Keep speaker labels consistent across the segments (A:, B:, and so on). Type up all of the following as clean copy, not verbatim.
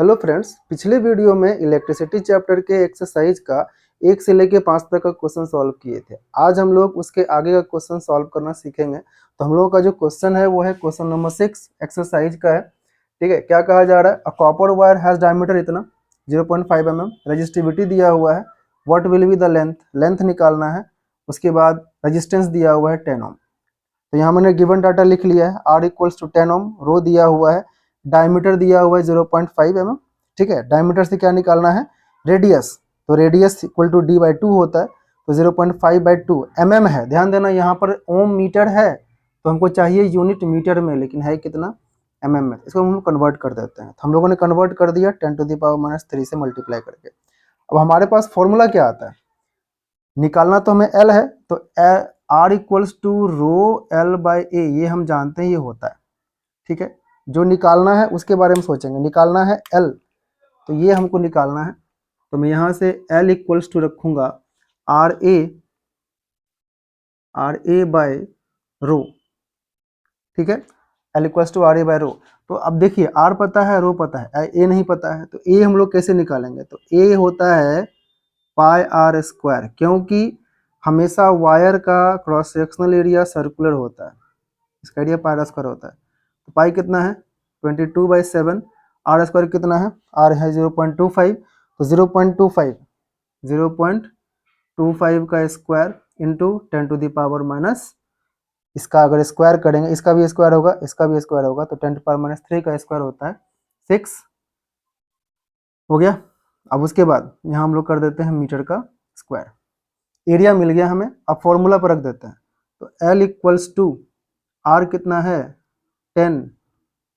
A: Hello friends, पिछले video में electricity chapter के एक्सरसाइज का 1 से लेके 5 तक का क्वेश्चन सॉल्व किए थे। आज हम लोग उसके आगे का क्वेश्चन सॉल्व करना सीखेंगे। तो हम लोगों का जो क्वेश्चन है वो है क्वेश्चन नंबर 6 एक्सरसाइज का है। ठीक है, क्या कहा जा रहा है? A copper wire has diameter इतना 0.5 mm, रेजिस्टिविटी दिया हुआ है, what will be the length, length निकालना है। उसके बाद रेजिस्टेंस दिया हुआ है 10 ओम। तो यहाँ मैंने गिवन डाटा लिख लिया है, R इक्वल्स टू 10 ओम, रो दिया हुआ है, डायमीटर दिया हुआ है 0.5 mm। ठीक है, डायमीटर से क्या निकालना है? रेडियस। तो रेडियस इक्वल टू d/2 होता है, तो 0.5/2 mm है। ध्यान देना, यहाँ पर ओम मीटर है तो हमको चाहिए यूनिट मीटर में, लेकिन है कितना? mm में। इसको हम कन्वर्ट कर देते हैं। तो हम लोगों ने कन्वर्ट कर दिया 10⁻³ से मल्टीप्लाई करके। अब हमारे पास फॉर्मूला क्या आता है? निकालना तो हमें L है, तो R equals to row L/A, ये हम जानते हैं ये होता है। ठीक है, जो निकालना है उसके बारे में सोचेंगे। निकालना है L, तो ये हमको निकालना है। तो मैं यहाँ से L इक्वल्स टू रखूँगा RA बाय रो। ठीक है, L equals to RA by rho. तो अब देखिए, R पता है, रो पता है, A नहीं पता है, तो A हम लोग कैसे निकालेंगे? तो A होता है πr², क्योंकि हमेशा वायर का क्रॉस सेक्शनल एरिया सर्कुलर होता है, इसका एरिया πr² होता है। तो पाई कितना है? 22/7। R² कितना है? R है 0.25, तो 0.25 का स्क्वायर इंटू 10⁻⁻, इसका अगर स्क्वायर करेंगे, इसका भी स्क्वायर होगा, इसका भी स्क्वायर होगा, तो 10⁻³ का स्क्वायर होता है 6। हो गया। अब उसके बाद यहाँ हम लोग कर देते हैं मीटर का स्क्वायर। एरिया मिल गया हमें। अब फॉर्मूला पर रख देते हैं। तो L इक्वल्स टू R कितना है? 10।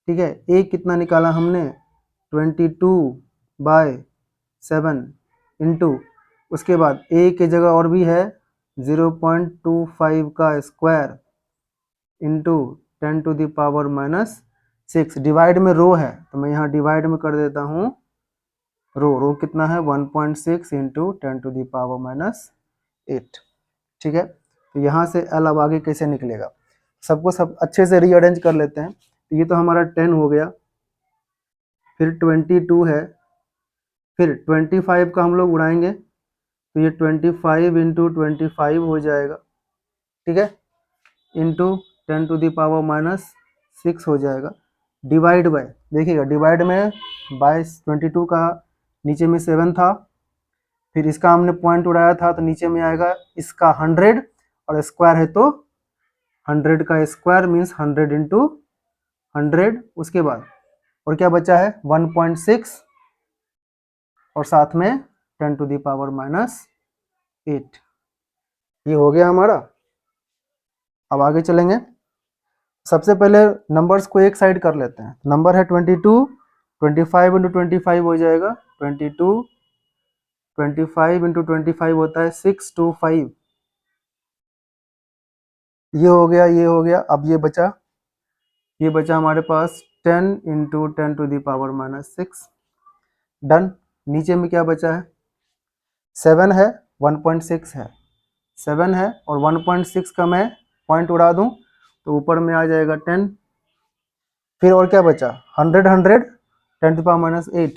A: ठीक है, A कितना निकाला हमने? 22/7 इंटू, उसके बाद A की जगह और भी है 0.25 का स्क्वायर इंटू 10⁻⁻6। डिवाइड में रो है, तो मैं यहाँ डिवाइड में कर देता हूँ रो कितना है? 1.6 इंटू 10⁻⁸। ठीक है, तो यहाँ से L अब आगे कैसे निकलेगा? सब अच्छे से रीअरेंज कर लेते हैं। तो ये तो हमारा 10 हो गया, फिर 22 है, फिर 25 का हम लोग उड़ाएंगे, तो ये 25 इंटू 25 हो जाएगा। ठीक है, इंटू 10⁻⁻6 हो जाएगा। डिवाइड बाय, देखिएगा डिवाइड में बाय 22 का नीचे में 7 था, फिर इसका हमने पॉइंट उड़ाया था, तो नीचे में आएगा इसका 100, और स्क्वायर है तो 100 का स्क्वायर मीन्स 100 इंटू 100। उसके बाद और क्या बचा है? 1.6 और साथ में 10⁻⁻8। ये हो गया हमारा। अब आगे चलेंगे। सबसे पहले नंबर्स को एक साइड कर लेते हैं। नंबर है 22, 25 इंटू 25 हो जाएगा 22, 25 इंटू 25 होता है 625। ये हो गया, ये हो गया। अब ये बचा हमारे पास 10 इंटू 10⁻⁻6। डन। नीचे में क्या बचा है? 7 है, 1.6 है, 7 है और 1.6 का मैं पॉइंट उड़ा दूं तो ऊपर में आ जाएगा 10। फिर और क्या बचा? 100 10⁻⁸,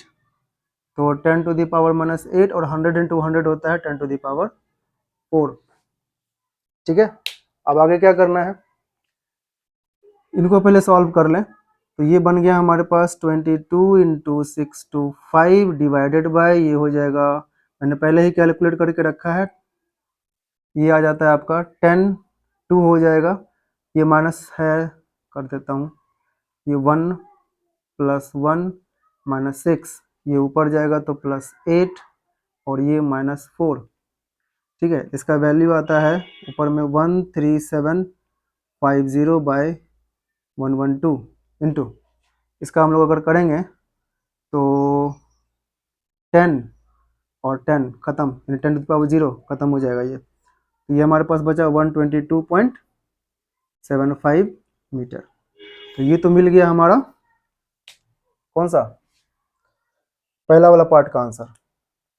A: तो 10⁻⁻8 और 100 इंटू 100 होता है 10⁻4। ठीक है, अब आगे क्या करना है? इनको पहले सॉल्व कर लें। तो ये बन गया हमारे पास 22 इंटू 625 डिवाइडेड बाय, ये हो जाएगा, मैंने पहले ही कैलकुलेट करके रखा है, ये आ जाता है आपका 10, 2 हो जाएगा, ये माइनस है कर देता हूँ, ये 1 + 1 - 6, ये ऊपर जाएगा तो +8 और ये -4। ठीक है, इसका वैल्यू आता है ऊपर में 13750/112 इंटू, इसका हम लोग अगर करेंगे तो 10 और 10 खत्म, यानी 10⁻0 खत्म हो जाएगा ये। तो ये हमारे पास बचा 122.75 मीटर। तो ये तो मिल गया हमारा कौन सा? पहला वाला पार्ट का आंसर।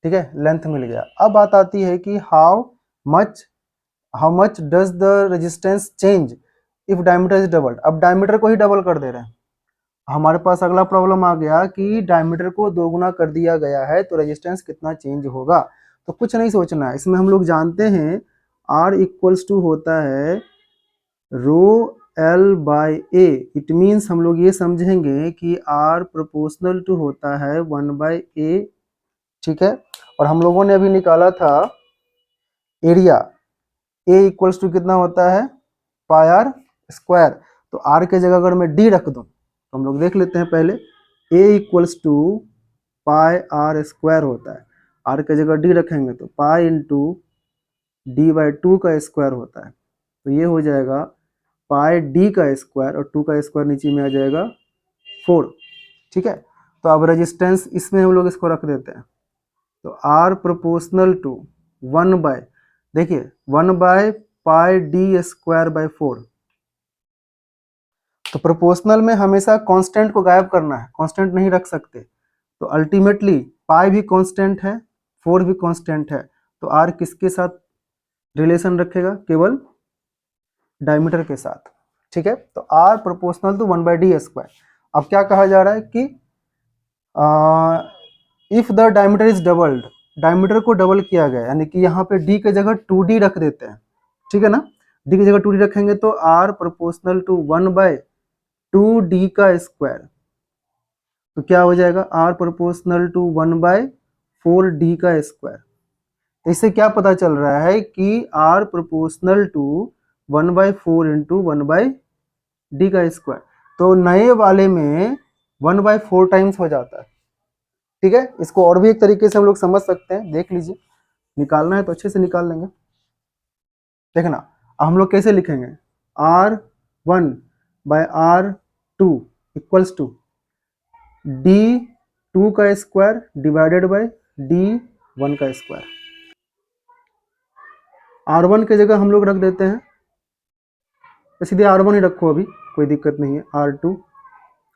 A: ठीक है, लेंथ मिल गया। अब बात आती है कि how much does the resistance change if diameter is doubled. अब डायमीटर को ही डबल कर दे रहे हैं। हमारे पास अगला प्रॉब्लम आ गया कि डायमीटर को दोगुना कर दिया गया है तो रेजिस्टेंस कितना चेंज होगा। तो कुछ नहीं सोचना है, इसमें हम लोग जानते हैं R इक्वल्स टू होता है रो L by A. It means हम लोग ये समझेंगे कि R प्रोपोर्शनल टू होता है 1/a, ठीक है। और हम लोगों ने अभी निकाला था एरिया, A इक्वल्स टू कितना होता है पाई आर स्क्वायर। तो R के जगह अगर मैं D रख दूं तो हम लोग देख लेते हैं पहले, A equals to pi r square होता है, R के जगह D रखेंगे तो पाई इंटू D/2 का स्क्वायर होता है। तो ये हो जाएगा पाई D का स्क्वायर और 2 का स्क्वायर नीचे में आ जाएगा 4, ठीक है। तो अब रेजिस्टेंस इसमें हम लोग इसको रख देते हैं, तो R प्रोपोर्शनल टू 1/, देखिए 1/πd²/4। तो प्रोपोर्शनल में हमेशा कांस्टेंट को गायब करना है, कांस्टेंट नहीं रख सकते। तो अल्टीमेटली पाई भी कांस्टेंट है, 4 भी कांस्टेंट है, तो R किसके साथ रिलेशन रखेगा, केवल डायमीटर के साथ, ठीक है। तो R प्रोपोर्शनल टू 1/d²। अब क्या कहा जा रहा है कि if the diameter is doubled, diameter को डबल किया गया, यानी कि यहाँ पे D के जगह 2D रख देते हैं, ठीक है ना। D की जगह 2D रखेंगे तो R प्रोपोर्शनल टू 1/2D का स्क्वायर, तो क्या हो जाएगा R प्रोपोर्शनल टू 1/4D का स्क्वायर। तो इससे क्या पता चल रहा है कि R proportional to 1/4 into 1/d का स्क्वायर। तो नए वाले में 1/4 टाइम्स हो जाता है, ठीक है। इसको और भी एक तरीके से हम लोग समझ सकते हैं, देख लीजिए, निकालना है तो अच्छे से निकाल लेंगे। देखना अब हम लोग कैसे लिखेंगे, R1/R2 इक्वल्स टू D2 का स्क्वायर डिवाइडेड बाय D1 का स्क्वायर। R1 के जगह हम लोग रख देते हैं, तो सीधे R1 ही रखो, अभी कोई दिक्कत नहीं है। R2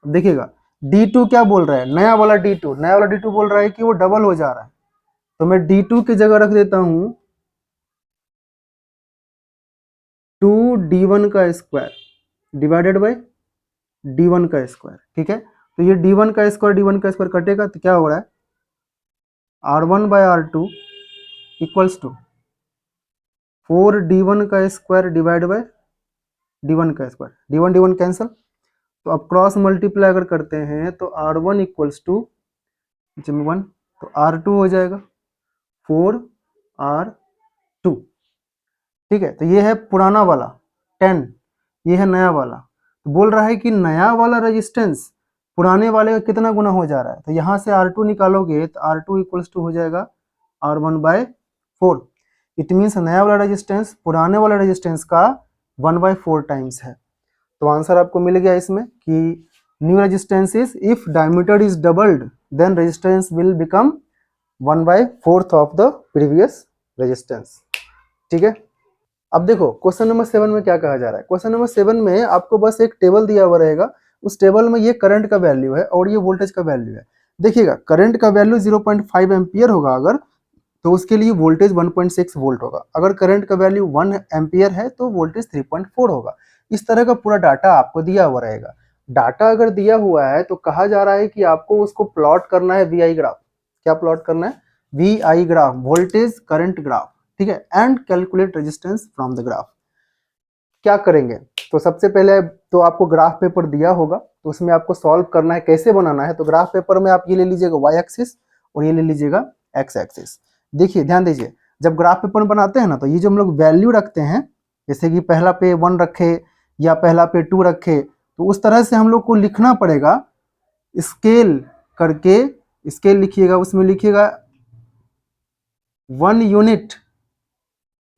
A: देखिएगा D2 क्या बोल रहा है, नया वाला D2, नया वाला D2 बोल रहा है कि वो डबल हो जा रहा है, तो मैं D2 की जगह रख देता हूं 2D1 का स्क्वायर डिवाइडेड बाय D1 का स्क्वायर, ठीक है। तो ये D1 का स्क्वायर D1 का स्क्वायर कटेगा तो क्या हो रहा है, R1/R2 इक्वल्स टू 4D1 का स्क्वायर डिवाइड बाय D1 का स्क्वायर, D1 D1 कैंसिल। तो अब क्रॉस मल्टीप्लाई अगर करते हैं तो R1 इक्वल्स टू 1, तो R2 हो जाएगा 4R2, ठीक है। तो ये है पुराना वाला 10, ये है नया वाला। तो बोल रहा है कि नया वाला रेजिस्टेंस पुराने वाले का कितना गुना हो जा रहा है, तो यहाँ से R2 निकालोगे तो R2 इक्वल्स टू हो जाएगा R1/4। इट मीन्स नया वाला रेजिस्टेंस पुराने वाला रेजिस्टेंस का 1/4 टाइम्स है। तो आंसर आपको मिल गया इसमें कि new resistance is if diameter is doubled then resistance will become 1/4 of the previous resistance, ठीक है। अब देखो क्वेश्चन नंबर 7 में क्या कहा जा रहा है। क्वेश्चन नंबर 7 में आपको बस एक टेबल दिया हुआ रहेगा, उस टेबल में ये करंट का वैल्यू है और ये वोल्टेज का वैल्यू है। देखिएगा करंट का वैल्यू 0.5 एम्पियर होगा अगर, तो उसके लिए वोल्टेज 1.6 वोल्ट होगा। अगर करंट का वैल्यू 1 एम्पियर है तो वोल्टेज 3.4 होगा। इस तरह का पूरा डाटा आपको दिया हुआ रहेगा। डाटा अगर दिया हुआ है तो कहा जा रहा है कि आपको उसको प्लॉट करना है VI ग्राफ। क्या प्लॉट करना है, VI graph, voltage current graph, ठीक है। And calculate resistance from the graph. क्या करेंगे, तो सबसे पहले तो आपको ग्राफ पेपर दिया होगा, तो उसमें आपको सॉल्व करना है, कैसे बनाना है। तो ग्राफ पेपर में आप ये ले लीजिएगा Y एक्सिस और ये ले लीजिएगा X एक्सिस। देखिए ध्यान दीजिए, जब ग्राफ पेपर बनाते हैं ना तो ये जो हम लोग वैल्यू रखते हैं, जैसे कि पहला पे 1 रखे या पहला पे 2 रखे, तो उस तरह से हम लोग को लिखना पड़ेगा स्केल करके। स्केल लिखिएगा, उसमें लिखिएगा 1 यूनिट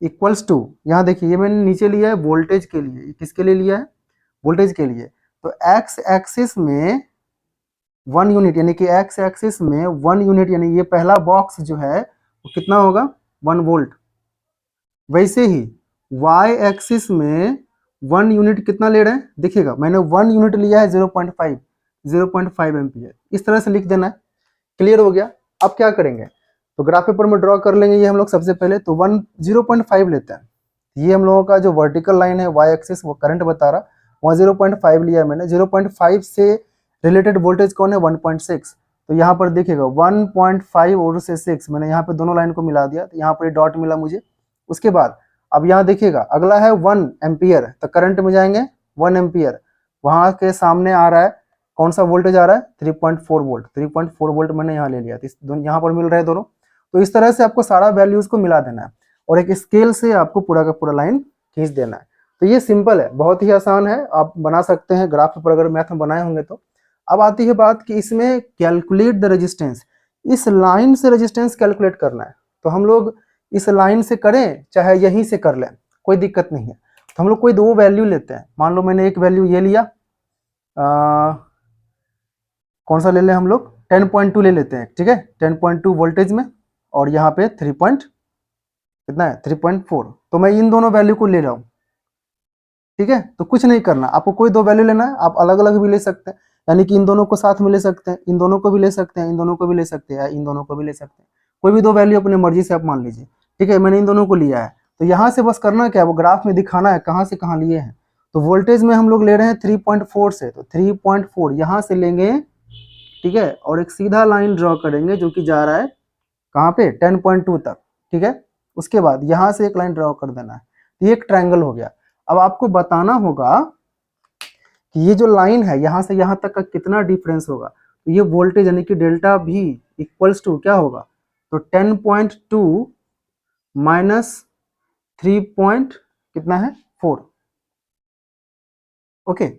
A: इक्वल्स टू, यहाँ देखिए ये मैंने नीचे लिया है वोल्टेज के लिए, किसके लिए लिया है, वोल्टेज के लिए। तो X एक्सिस में 1 यूनिट, यानी कि X एक्सिस में 1 यूनिट, यानी ये पहला बॉक्स जो है वो कितना होगा 1 वोल्ट। वैसे ही Y एक्सिस में 1 यूनिट कितना ले रहे हैं, देखिएगा मैंने 1 यूनिट लिया है 0.5 एम्पियर। इस तरह से लिख देना है। क्लियर हो गया। अब क्या करेंगे, तो ग्राफ पेपर में ड्रॉ कर लेंगे ये हम लोग सबसे पहले। तो 0.5 लेते हैं, ये हम लोगों का जो वर्टिकल लाइन है Y एक्सिस वो करंट बता रहा, वहाँ 0.5 लिया है मैंने। 0.5 से रिलेटेड वोल्टेज कौन है 1.6, तो यहाँ पर देखिएगा 1.5 और से 6, मैंने यहाँ पे दोनों लाइन को मिला दिया, तो यहाँ पर डॉट मिला मुझे। उसके बाद अब यहाँ देखिएगा अगला है 1 एम्पियर, तो करंट में जाएंगे 1 एम्पियर, वहाँ के सामने आ रहा है कौन सा वोल्टेज आ रहा है 3.4 वोल्ट, 3.4 वोल्ट मैंने यहाँ ले लिया, तो यहाँ पर मिल रहे हैं दोनों। तो इस तरह से आपको सारा वैल्यूज को मिला देना है और एक स्केल से आपको पूरा का पूरा लाइन खींच देना है। तो ये सिंपल है, बहुत ही आसान है, आप बना सकते हैं ग्राफ पर अगर मैथ में बनाए होंगे तो। अब आती है बात कि इसमें कैलकुलेट द रेजिस्टेंस, इस लाइन से रेजिस्टेंस कैलकुलेट करना है। तो हम लोग इस लाइन से करें चाहे यहीं से कर लें, कोई दिक्कत नहीं है। तो हम लोग कोई दो वैल्यू लेते हैं, मान लो मैंने एक वैल्यू ये लिया, कौन सा ले लें हम लोग 10.2 ले लेते हैं, ठीक है 10.2 वोल्टेज में, और यहाँ पे 3 पॉइंट कितना है 3.4, तो मैं इन दोनों वैल्यू को ले रहा हूँ, ठीक है। तो कुछ नहीं करना, आपको कोई दो वैल्यू लेना है, आप अलग अलग भी ले सकते हैं, यानी कि इन दोनों को साथ में ले सकते हैं, इन दोनों को भी ले सकते हैं, इन दोनों को भी ले सकते हैं, इन दोनों को भी ले सकते हैं, कोई भी दो वैल्यू अपनी मर्जी से आप मान लीजिए, ठीक है। मैंने इन दोनों को लिया है, तो यहाँ से बस करना क्या है, वो ग्राफ में दिखाना है कहाँ से कहाँ लिए हैं। तो वोल्टेज में हम लोग ले रहे हैं 3.4 से, तो 3.4 यहाँ से लेंगे, ठीक है, और एक सीधा लाइन ड्रॉ करेंगे जो कि जा रहा है कहाँ पे 10.2 तक, ठीक है। उसके बाद यहाँ से एक लाइन ड्रॉ कर देना है, तो ये एक ट्रायंगल हो गया। अब आपको बताना होगा कि ये जो लाइन है यहाँ से यहाँ तक का कितना डिफरेंस होगा, तो ये वोल्टेज यानी कि डेल्टा भी इक्वल्स टू क्या होगा, तो 10.2 माइनस 3 पॉइंट कितना है 4, ओके।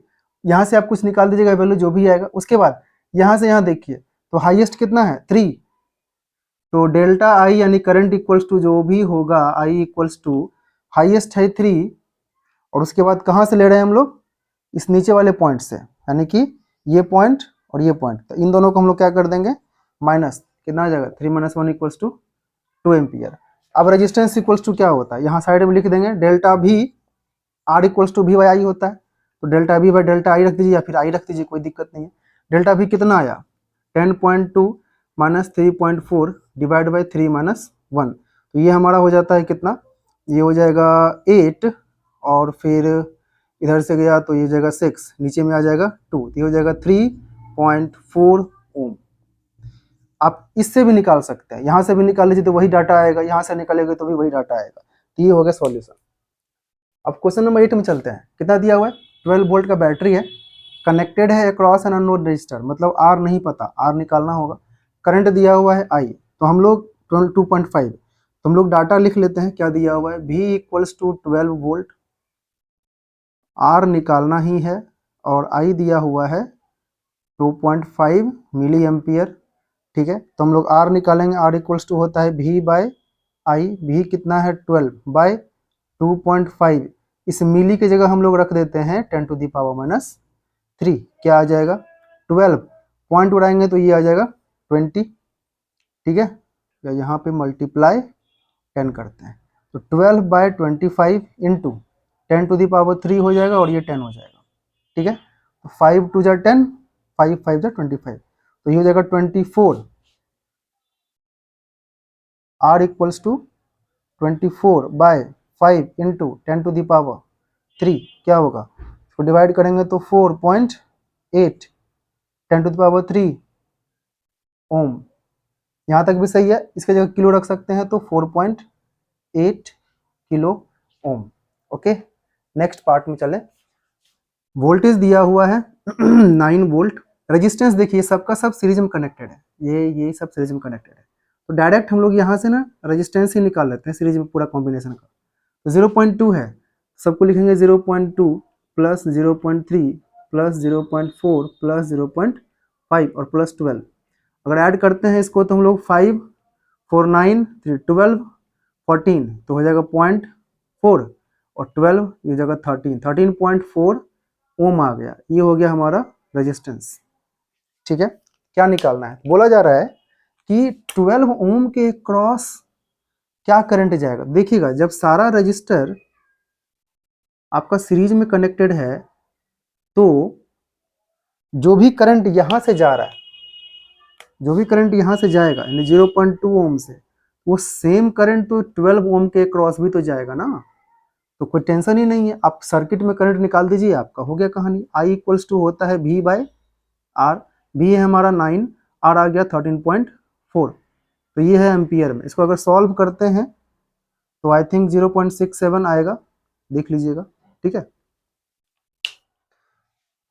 A: यहाँ से आप कुछ निकाल दीजिएगा वैल्यू जो भी आएगा। उसके बाद यहाँ से यहाँ देखिए, तो हाईएस्ट कितना है 3, तो डेल्टा आई यानी करंट इक्वल्स टू जो भी होगा आई इक्वल्स टू हाईएस्ट है 3, और उसके बाद कहाँ से ले रहे हैं हम लोग, इस नीचे वाले पॉइंट से, यानी कि ये पॉइंट और ये पॉइंट, तो इन दोनों को हम लोग क्या कर देंगे माइनस, कितना आ जाएगा 3 - 1 इक्वल्स टू 2 एम्पियर। अब रेजिस्टेंस इक्वल्स टू क्या होता है, यहाँ साइड में लिख देंगे डेल्टा भी आर इक्वल्स टू भी बाई आई होता है, तो डेल्टा भी बाई डेल्टा आई रख दीजिए या फिर आई रख दीजिए, कोई दिक्कत नहीं है। डेल्टा भी कितना आया 10.2 माइनस 3.4 डिवाइड बाई 3 - 1, तो ये हमारा हो जाता है कितना, ये हो जाएगा 8, और फिर इधर से गया तो ये जाएगा 6, नीचे में आ जाएगा 2, तो ये हो जाएगा 3.4 ओम। आप इससे भी निकाल सकते हैं, यहाँ से भी निकाल लीजिए तो वही डाटा आएगा, यहाँ से निकालेंगे तो भी वही डाटा आएगा। तो ये हो गया सॉल्यूशन। अब क्वेश्चन नंबर 8 में चलते हैं। कितना दिया हुआ है 12 वोल्ट का बैटरी है, कनेक्टेड है अक्रॉस एन अननोन रजिस्टर, मतलब आर नहीं पता, आर निकालना होगा। करंट दिया हुआ है आई, तो हम लोग 2.5, तो हम लोग डाटा लिख लेते हैं क्या दिया हुआ है, V equals to 12 volt, R निकालना ही है, और आई दिया हुआ है 2.5 मिली एम्पियर, ठीक है। तो हम लोग आर निकालेंगे, आर इक्वल्स टू होता है V बाय आई, V कितना है 12 बाय 2.5, इस मिली की जगह हम लोग रख देते हैं 10⁻⁻3, क्या आ जाएगा 12, पॉइंट उड़ाएंगे तो ये आ जाएगा 20, ठीक है, या यहाँ पे मल्टीप्लाई 10 करते हैं, तो 12 बाय 25 इंटू 10⁻³ हो जाएगा, और ये 10 हो जाएगा, ठीक है। तो 5 2 जा 10, 5 5 जा 25, तो ये हो जाएगा 24, R equals to 24 by 5 into 10⁻³ क्या होगा, तो डिवाइड करेंगे तो 4.8 10⁻³ ओम, यहाँ तक भी सही है। इसके जगह किलो रख सकते हैं, तो 4.8 kilo ohm, okay. Next part में चले। वोल्टेज दिया हुआ है 9 वोल्ट, रेजिस्टेंस देखिए सबका सब सीरीज में कनेक्टेड है, ये सब सीरीज में कनेक्टेड है, तो डायरेक्ट हम लोग यहाँ से ना रेजिस्टेंस ही निकाल लेते हैं सीरीज में पूरा कॉम्बिनेशन का। तो 0.2 है, सबको लिखेंगे 0.2 प्लस 0.3 प्लस 0.4 प्लस 0.5 और प्लस 12, अगर ऐड करते हैं इसको तो हम लोग 5 4 9 3 12 14, तो हो जाएगा 0.4 और 12 ये जगह 13.4 ओम आ गया, ये हो गया हमारा रेजिस्टेंस, ठीक है। क्या निकालना है, बोला जा रहा है कि 12 ओम के क्रॉस क्या करंट जाएगा। देखिएगा जब सारा रजिस्टर आपका सीरीज में कनेक्टेड है, तो जो भी करंट यहां से जा रहा है, जो भी करंट यहां से जाएगा यानी 0.2 ओम से, वो सेम करंट तो 12 ओम के क्रॉस भी तो जाएगा ना, तो कोई टेंशन ही नहीं है। आप सर्किट में करंट निकाल दीजिए, आपका हो गया कहानी। आई इक्वल्स टू होता है V बाय आर, बी है हमारा 9, आर आ गया 13.4। तो ये है एम्पियर में। इसको अगर सॉल्व करते हैं तो आई थिंक 0.67 आएगा, देख लीजिएगा। ठीक है,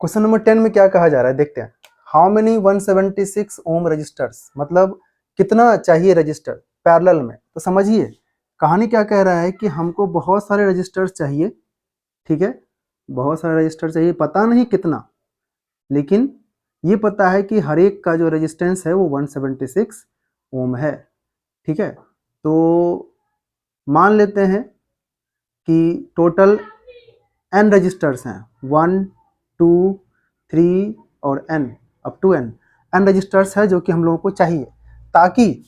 A: क्वेश्चन नंबर 10 में क्या कहा जा रहा है देखते हैं। हाउ मेनी 176 ओम रजिस्टर्स, मतलब कितना चाहिए रजिस्टर पैरेलल में। तो समझिए कहानी क्या कह रहा है कि हमको बहुत सारे रजिस्टर्स चाहिए। ठीक है, बहुत सारे रजिस्टर चाहिए, पता नहीं कितना, लेकिन ये पता है कि हर एक का जो रेजिस्टेंस है वो 176 ओम है। ठीक है, तो मान लेते हैं कि टोटल n रजिस्टर्स हैं, 1 2 3 और n, up to n resistors है जो कि हम लोगों को चाहिए, ताकि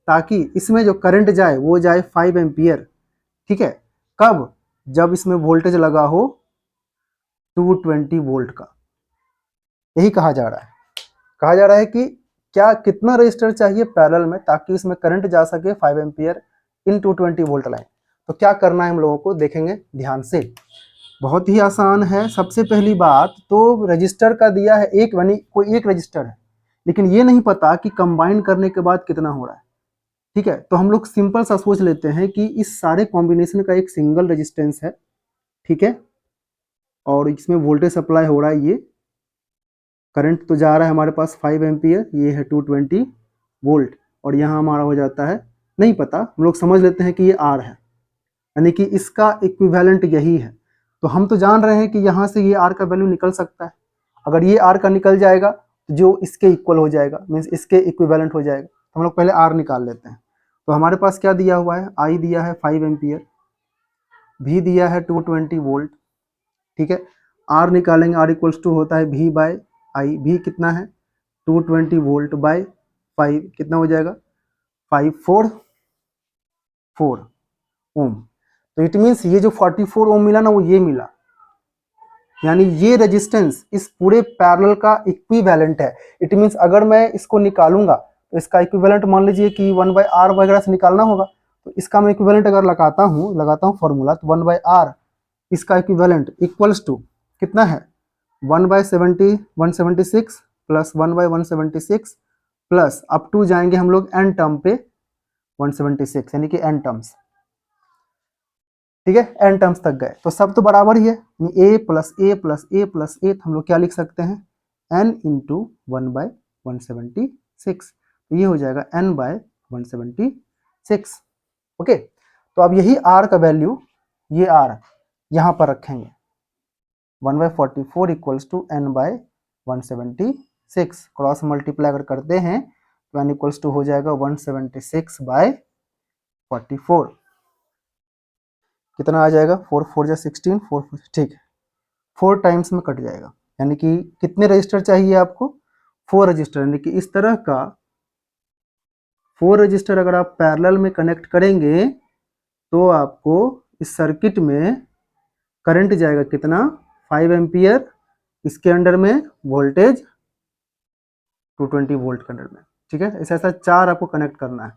A: ताकि इसमें जो करंट जाए वो जाए 5 एम्पियर। ठीक है, कब, जब इसमें वोल्टेज लगा हो 220 वोल्ट का। यही कहा जा रहा है। कहा जा रहा है कि क्या कितना रजिस्टर चाहिए पैरेलल में ताकि इसमें करंट जा सके 5 एम्पियर इन 220 वोल्ट लाइन। तो क्या करना है हम लोगों को, देखेंगे ध्यान से। बहुत ही आसान है। सबसे पहली बात तो रजिस्टर का दिया है एक, यानी कोई एक रजिस्टर है, लेकिन ये नहीं पता कि कंबाइन करने के बाद कितना हो रहा है। ठीक है, तो हम लोग सिंपल सा सोच लेते हैं कि इस सारे कॉम्बिनेशन का एक सिंगल रेजिस्टेंस है। ठीक है, और इसमें वोल्टेज सप्लाई हो रहा है, ये करंट तो जा रहा है हमारे पास 5 एम्पियर, ये है 220 वोल्ट, और यहाँ हमारा हो जाता है नहीं पता, हम लोग समझ लेते हैं कि ये आर है, यानी कि इसका इक्विवेलेंट यही है। तो हम तो जान रहे हैं कि यहाँ से ये आर का वैल्यू निकल सकता है। अगर ये आर का निकल जाएगा तो जो इसके इक्वल हो जाएगा, मीन्स इसके इक्विवेलेंट हो जाएगा। तो हम लोग पहले आर निकाल लेते हैं। तो हमारे पास क्या दिया हुआ है, आई दिया है 5 एम्पियर, भी दिया है 220 वोल्ट। ठीक है, आर निकालेंगे, आर इक्वल्स टू होता है वी बाय आई। भी कितना है 220 वोल्ट बाय 5, कितना हो जाएगा 544 ओम। तो इट मीन्स ये जो 44 ओम मिला ना वो ये मिला, यानी ये रेजिस्टेंस इस पूरे पैरेलल का इक्विवेलेंट है। इट मीन्स अगर मैं इसको निकालूंगा तो इसका इक्विवेलेंट मान लीजिए कि 1/r वगैरह से निकालना होगा। तो इसका मैं इक्विवेलेंट अगर लगाता हूँ फॉर्मूला, तो 1/r इसका इक्विवेलेंट इक्वल्स टू कितना है 1/176 प्लस 1/176 प्लस अप टू जाएंगे हम लोग n टर्म पे 176, यानी कि n टर्म्स। ठीक है, n टर्म्स तक गए तो सब तो बराबर ही है, a plus A plus A plus A. हम लोग क्या लिख सकते हैं n इंटू 1/176, तो ये हो जाएगा n/176। ओके, तो अब यही r का वैल्यू, ये r यहाँ पर रखेंगे, 1/44 equals to n/176, cross multiply अगर करते हैं तो n इक्वल्स टू हो जाएगा 176/44। कितना आ जाएगा 4 4 जा 16, 4 ठीक है, 4 टाइम्स में कट जाएगा। यानी कि कितने रजिस्टर चाहिए आपको, 4 रजिस्टर, यानी कि इस तरह का 4 रजिस्टर अगर आप पैरेलल में कनेक्ट करेंगे तो आपको इस सर्किट में करंट जाएगा कितना 5 एम्पियर, इसके अंडर में वोल्टेज 220 वोल्ट के अंडर में। ठीक है, ऐसा ऐसा 4 आपको कनेक्ट करना है।